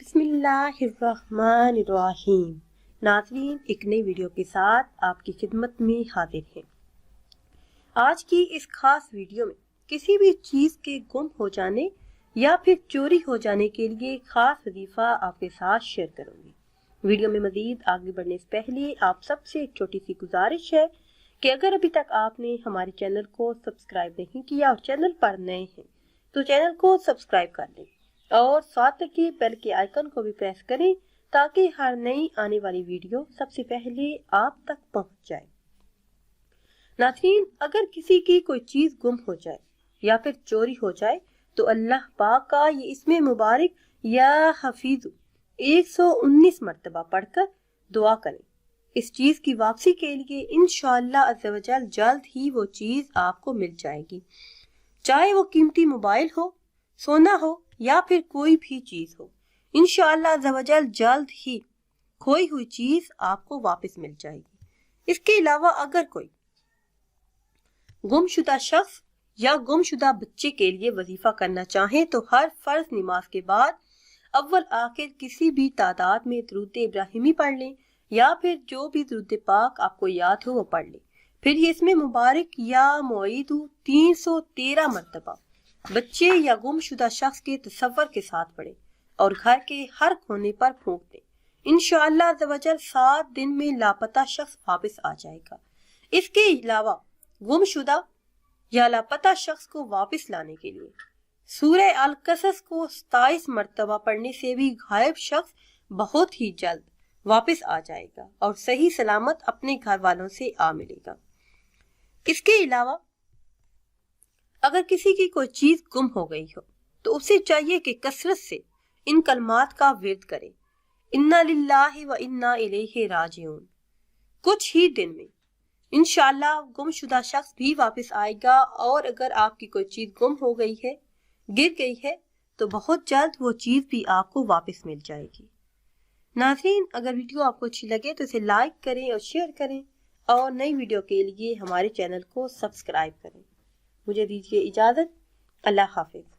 بسم اللہ الرحمن الرحیم۔ ناظرین، ایک نئی ویڈیو کے ساتھ آپ کی خدمت میں حاضر ہیں۔ آج کی اس خاص ویڈیو میں کسی بھی چیز کے گم ہو جانے یا پھر چوری ہو جانے کے لیے خاص وظیفہ آپ کے ساتھ شیئر کروں گی۔ ویڈیو میں مزید آگے بڑھنے سے پہلے آپ سب سے ایک چھوٹی سی گزارش ہے کہ اگر ابھی تک آپ نے ہمارے چینل کو سبسکرائب نہیں کیا اور چینل پر نئے ہیں تو چینل کو سبسکرائب کر لیں اور ساتھ کے بیل کے آئیکن کو بھی پریس کریں تاکہ ہر نئی آنے والی ویڈیو سب سے پہلے آپ تک پہنچ جائے۔ ناظرین، اگر کسی کی کوئی چیز گم ہو جائے یا پھر چوری ہو جائے تو اللہ پاک کا یہ اسم مبارک یا حفیظ 119 مرتبہ پڑھ کر دعا کریں۔ اس چیز کی واپسی کے لیے انشاءاللہ عز و جل جلد ہی وہ چیز آپ کو مل جائے گی، چاہے وہ قیمتی موبائل ہو، سونا ہو یا پھر کوئی بھی چیز ہو۔ انشاءاللہ عز و جل جلد ہی کھوئی ہوئی چیز آپ کو واپس مل جائے گی۔ اس کے علاوہ اگر کوئی گم شدہ شخص یا گم شدہ بچے کے لیے وظیفہ کرنا چاہیں تو ہر فرض نماز کے بعد اول آخر کسی بھی تعداد میں درود ابراہیمی پڑھ لیں یا پھر جو بھی درود پاک آپ کو یاد ہو وہ پڑھ لیں۔ پھر یہ اسم مبارک یا معید 313 مرتبہ بچے یا گم شدہ شخص کے تصور کے ساتھ پڑھیں اور گھر کے ہر کونے پر پھونک دیں۔ انشاءاللہ عز و جل 7 دن میں لاپتہ شخص واپس آ جائے گا۔ اس کے علاوہ گم شدہ یا لاپتہ شخص کو واپس لانے کے لیے سورہ القصص کو 27 مرتبہ پڑھنے سے بھی غائب شخص بہت ہی جلد واپس آ جائے گا اور صحیح سلامت اپنے گھر والوں سے آ ملے گا۔ اس کے علاوہ اگر کسی کی کوئی چیز گم ہو گئی ہو تو اسے چاہیے کہ کثرت سے ان کلمات کا ورد کرے: انا للہ و انا الیہ راجعون۔ کچھ ہی دن میں انشاءاللہ گم شدہ شخص بھی واپس آئے گا، اور اگر آپ کی کوئی چیز گم ہو گئی ہے، گر گئی ہے، تو بہت جلد وہ چیز بھی آپ کو واپس مل جائے گی۔ ناظرین، اگر ویڈیو آپ کو اچھی لگے تو اسے لائک کریں اور شیئر کریں اور نئی ویڈیو کے لیے ہمارے چینل کو سبسکرائب کریں۔ مجھے دیجیے اجازت۔ اللہ حافظ۔